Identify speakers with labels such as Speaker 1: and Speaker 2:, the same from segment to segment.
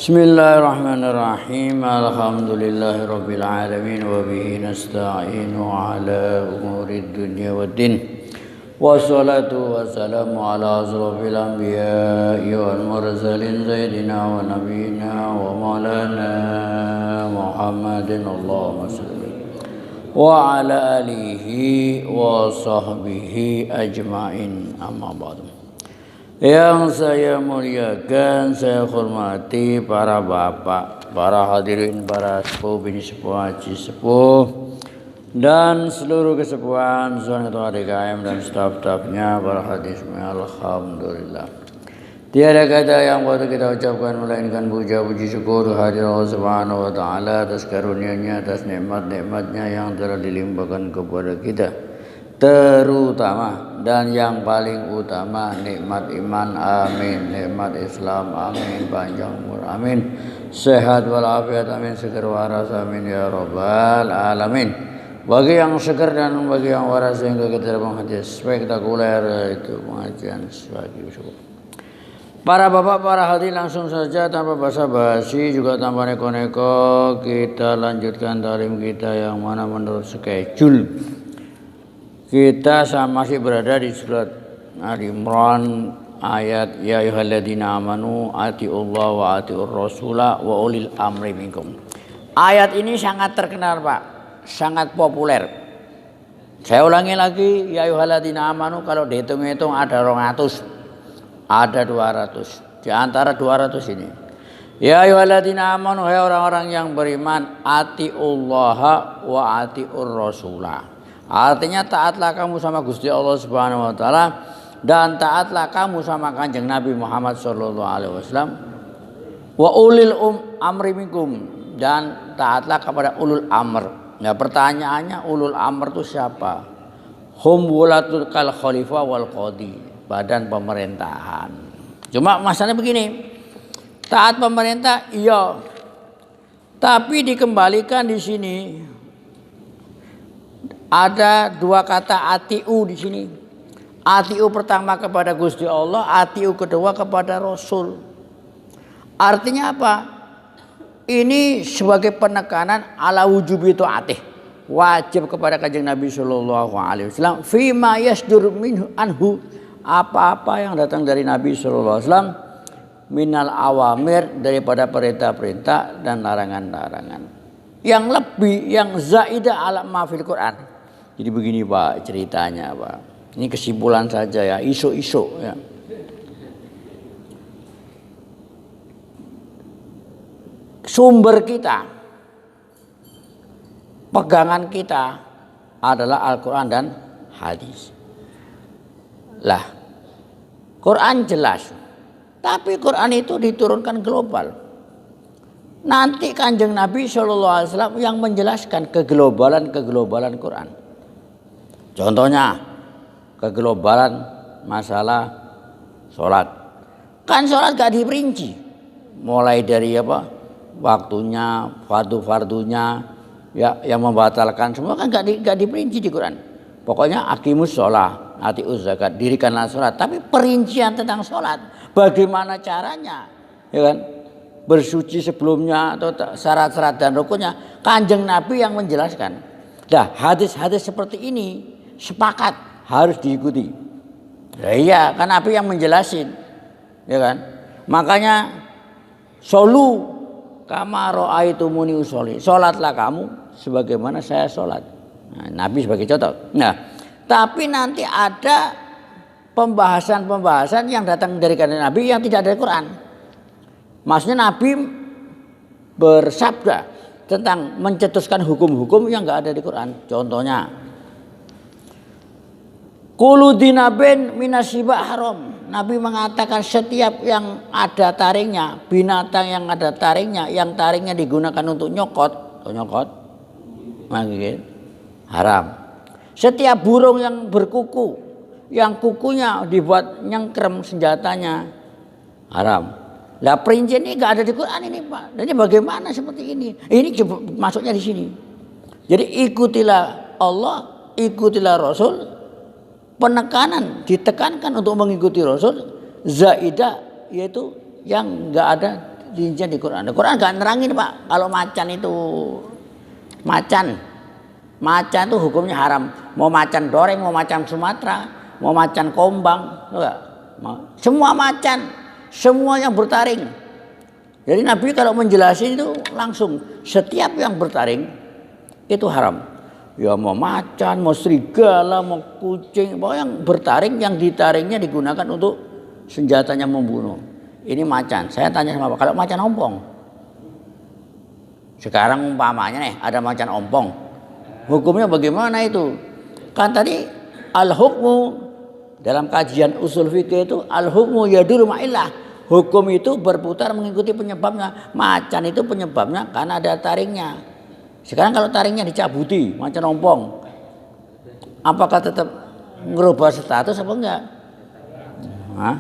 Speaker 1: Bismillahirrahmanirrahim. Alhamdulillahirabbil alamin wa bihi nasta'inu ala umurid dunya waddin. Wassalatu wassalamu ala asrofil anbiya'i wal mursalin sayyidina wa nabiyyina wa maulana Muhammadin Allahumma shalli wa ala alihi wa sahbihi ajma'in, amma ba'du. Yang saya muliakan, saya hormati para bapak, para hadirin, para sepuh, bini sepuh, haji sepuh, dan seluruh kesepuhan Zona Ketua DKM dan staf-stafnya, para hadis. Alhamdulillah. Tiada kata yang patut kita ucapkan melainkan puja puji syukur hadir Allah Subhanahu wa taala atas karunia-Nya, atas nikmat-nikmatnya yang telah dilimpahkan kepada kita. Terutama dan yang paling utama nikmat iman, amin, nikmat Islam, amin, panjang umur, amin, sehat walafiat, amin, seger waras, amin ya rabbal alamin. Bagi yang seger dan bagi yang waras sehingga kita menghadiri spektakuler itu pengajian sebagai syukur. Para bapak, para hadirin, langsung saja tanpa basa-basi juga tanpa neko-neko kita lanjutkan talim kita yang mana menurut schedule. Kita masih berada di surat Al-Imran ayat ya ayyuhalladzina amanu atiullaha wa atiur rasula wa ulil amri minkum. Ayat ini sangat terkenal, Pak. Sangat populer. Saya ulangi lagi, ya ayyuhalladzina amanu, kalau dihitung-hitung ada 200. Ada 200. Di antara 200 ini. Ya ayyuhalladzina amanu, hai orang-orang yang beriman, atiullaha wa atiur rasula. Artinya taatlah kamu sama Gusti Allah Subhanahu wa taala dan taatlah kamu sama Kanjeng Nabi Muhammad sallallahu alaihi wasallam. Wa ulil amri minkum, dan taatlah kepada ulul amr. Nah, pertanyaannya ulul amr itu siapa? Hum wulatul kal khalifah wal qadi, badan pemerintahan. Cuma masalahnya begini. Taat pemerintah iya. Tapi dikembalikan di sini ada dua kata atiu di sini. Atiu pertama kepada Gusti Allah, atiu kedua kepada Rasul. Artinya apa? Ini sebagai penekanan ala wujubi taatih. Wajib kepada Kanjeng Nabi sallallahu alaihi wasallam fima yasdur minhu anhu, apa-apa yang datang dari Nabi sallallahu alaihi wasallam minal awamir, daripada perintah-perintah dan larangan-larangan. Yang lebih, yang zaidah ala ma fil Quran. Jadi begini Pak ceritanya Pak. Ini kesimpulan saja ya, isu-isu ya. Sumber kita, pegangan kita adalah Al-Quran dan hadis. Lah, Quran jelas. Tapi Quran itu diturunkan global. Nanti Kanjeng Nabi SAW yang menjelaskan keglobalan Quran. Contohnya keglobalan masalah sholat. Kan sholat gak diperinci. Mulai dari apa? Waktunya, fardu-fardunya, ya, yang membatalkan semua kan gak diperinci di Quran. Pokoknya aqimus sholat, atiuz zakat, dirikanlah sholat. Tapi perincian tentang sholat, bagaimana caranya, ya kan? Bersuci sebelumnya atau syarat-syarat dan rukunnya, Kanjeng Nabi yang menjelaskan. Nah, hadis-hadis seperti ini sepakat harus diikuti. Ya iya, kan Nabi yang menjelasin, ya kan? Makanya solu kama ra'aitumuni usolli, sholatlah kamu sebagaimana saya sholat. Nah, Nabi sebagai contoh. Nah, tapi nanti ada pembahasan-pembahasan yang datang dari Kanjeng Nabi yang tidak dari Quran. Maksudnya Nabi bersabda tentang mencetuskan hukum-hukum yang enggak ada di Quran. Contohnya, kullu dinabin minasiba haram. Nabi mengatakan setiap yang ada taringnya, binatang yang ada taringnya, yang taringnya digunakan untuk nyokot, haram. Setiap burung yang berkuku, yang kukunya dibuat nyengkrem senjatanya, haram. Lah perincian ini enggak ada di Quran ini, Pak. Jadi bagaimana seperti ini? Ini masuknya di sini. Jadi ikutilah Allah, ikutilah Rasul. Penekanan ditekankan untuk mengikuti Rasul, zaidah yaitu yang enggak ada rincian di Quran. Quran nggak nerangin Pak kalau macan itu macan itu hukumnya haram. Mau macan doreng, mau macan Sumatera, mau macan Kombang, enggak? Semua macan, semua yang bertaring. Jadi Nabi kalau menjelasin itu langsung setiap yang bertaring itu haram. Ya mau macan, mau serigala, mau kucing, pokoknya yang bertaring, yang ditaringnya digunakan untuk senjatanya membunuh. Ini macan. Saya tanya sama Pak, kalau macan ompong, sekarang umpamanya nih ada macan ompong, hukumnya bagaimana itu? Kan tadi al-hukmu dalam kajian usul fikih itu al-hukmu yaduru ma'illah. Hukum itu berputar mengikuti penyebabnya. Macan itu penyebabnya karena ada taringnya. Sekarang kalau taringnya dicabuti, macan ompong, apakah tetap merubah status apa enggak? Hah?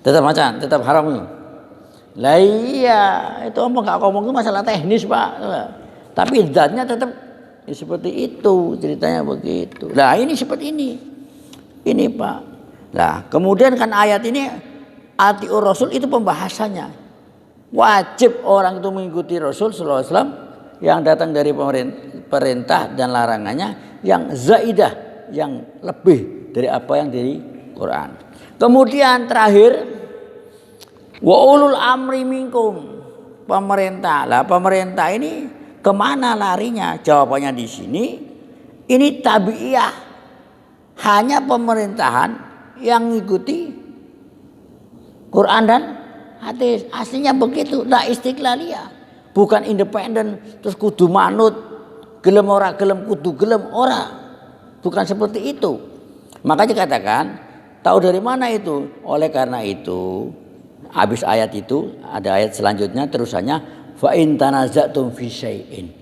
Speaker 1: Tetap macan, tetap haram itu. Lah iya, itu ompong enggak ngomong itu masalah teknis Pak. Tapi zatnya tetap ya seperti itu, ceritanya begitu. Nah ini seperti ini. Ini Pak. Nah kemudian kan ayat ini atiur Rasul itu pembahasannya. Wajib orang itu mengikuti Rasul sallallahu alaihi wasallam yang datang dari perintah dan larangannya yang zaidah, yang lebih dari apa yang dari Quran. Kemudian terakhir wa ulul amri minkum, pemerintah. Lah pemerintah ini kemana larinya? Jawabannya di sini ini tabiiyah, hanya pemerintahan yang mengikuti Quran dan hadis. Aslinya begitu, la istiqlaliyah. Bukan independen terus kudu manut, gelem ora gelem kudu gelem ora. Bukan seperti itu. Makanya katakan, tahu dari mana itu? Oleh karena itu, habis ayat itu ada ayat selanjutnya terusannya fa in tanaza'tum fi syai'in.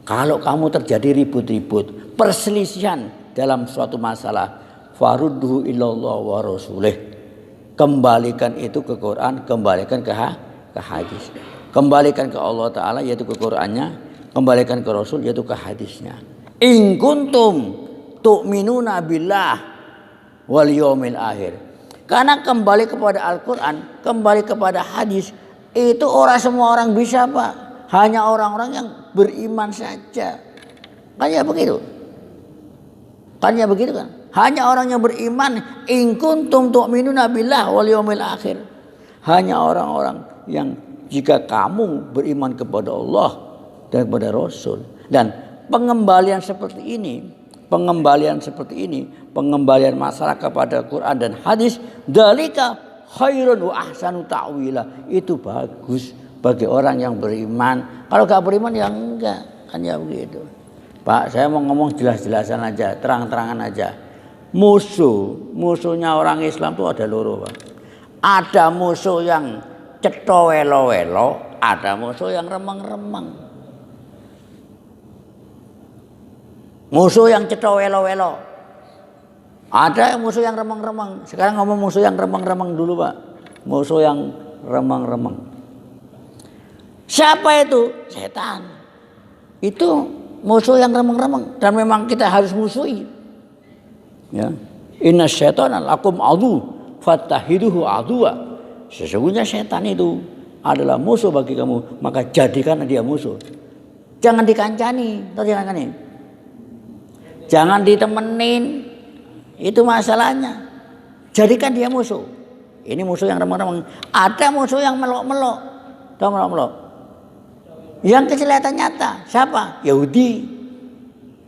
Speaker 1: Kalau kamu terjadi ribut-ribut, perselisihan dalam suatu masalah, farudduhu ilallah wa rasulih. Kembalikan itu ke Quran, kembalikan ke hadis. Kembalikan ke Allah Ta'ala yaitu ke Qurannya, kembalikan ke Rasul yaitu ke hadisnya. In kuntum tu'minuna billah wal yawmil akhir. Karena kembali kepada Al-Quran, kembali kepada hadis, itu semua orang bisa Pak. Hanya orang-orang yang beriman saja. Kan ya begitu. Kan ya begitu kan. Hanya orang yang beriman. In kuntum tu'minuna billah wal yawmil akhir. Hanya orang-orang yang jika kamu beriman kepada Allah dan kepada Rasul. Dan pengembalian seperti ini, pengembalian masyarakat kepada Quran dan hadis, dalika khairun wa ahsanu ta'wila. Itu bagus bagi orang yang beriman. Kalau gak beriman ya enggak. Kan ya begitu. Pak, saya mau ngomong jelas-jelasan aja, terang-terangan aja. Musuhnya orang Islam itu ada loro, Pak. Ada musuh yang cetha welo-welo, ada musuh yang remeng-remeng. Musuh yang cetha welo-welo, ada musuh yang remeng-remeng. Sekarang ngomong musuh yang remeng-remeng dulu Pak. Musuh yang remeng-remeng. Siapa itu? Setan. Itu musuh yang remeng-remeng dan memang kita harus musuhi. Ya. Inna syaitana lakum adu fattahiduhu aduwa. Sesungguhnya setan itu adalah musuh bagi kamu, maka jadikan dia musuh. Jangan dikancani, jangan ditemenin. Itu masalahnya. Jadikan dia musuh. Ini musuh yang remeng-remeng. Ada musuh yang melok-melok. Tahu melok-melok? Yang kelihatan nyata. Siapa? Yahudi.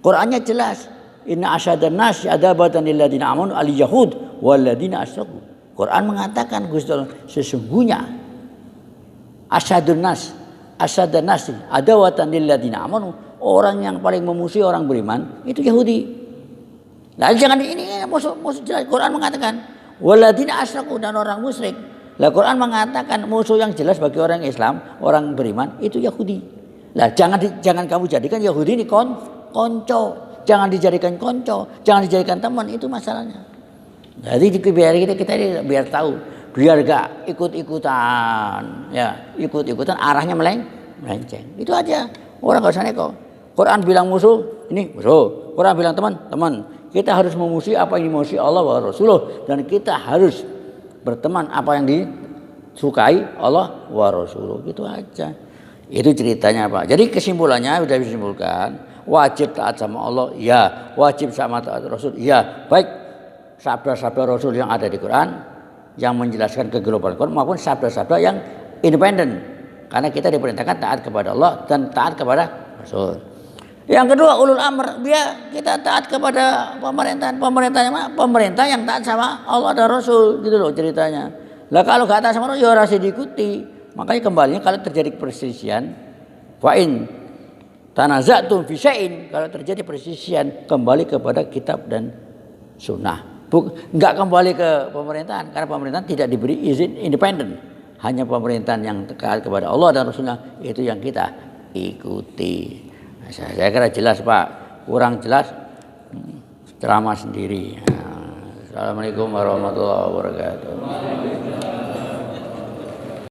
Speaker 1: Qurannya jelas. Inna asyadan nas adabatan lil ladina amanu al yahud wal ladina asyraku. Quran mengatakan Gusti Allah, sesungguhnya asyadan nas adawatan lil ladina amanu, orang yang paling memusuhi orang beriman itu Yahudi. Lah jangan ini musuh jelas. Quran mengatakan waladina asyraku, dan orang musyrik. Lah Quran mengatakan musuh yang jelas bagi orang Islam, orang beriman itu Yahudi. Lah jangan kamu jadikan Yahudi ini konco. Jangan dijadikan konco, jangan dijadikan teman, itu masalahnya. Jadi kita biar tahu, biar gak ikut-ikutan, ya ikut-ikutan arahnya melenceng. Itu aja. Orang gak usah neko. Quran bilang musuh, ini musuh. Quran bilang teman. Kita harus memusuhi apa yang dimusuhi Allah wa Rasulullah, dan kita harus berteman apa yang sukai Allah wa Rasuluh, gitu aja. Itu ceritanya Pak. Jadi kesimpulannya sudah disimpulkan, wajib taat sama Allah, ya. Wajib sama taat Rasul, ya. Baik sabda-sabda Rasul yang ada di Quran yang menjelaskan keglobalan Quran maupun sabda-sabda yang independen. Karena kita diperintahkan taat kepada Allah dan taat kepada Rasul. Yang kedua ulul amr, dia kita taat kepada pemerintahan pemerintah yang taat sama Allah dan Rasul, gitu loh ceritanya. Lah kalau gak taat sama Rasul ya harus diikuti. Makanya kembalinya kalau terjadi perselisihan, fa in tanaza'tum fi syai'in, kalau terjadi perselisihan kembali kepada kitab dan sunnah. Enggak kembali ke pemerintahan, karena pemerintahan tidak diberi izin independen. Hanya pemerintahan yang taat kepada Allah dan Rasulnya itu yang kita ikuti. Saya kira jelas Pak, kurang jelas ceramah sendiri. Assalamualaikum warahmatullahi wabarakatuh.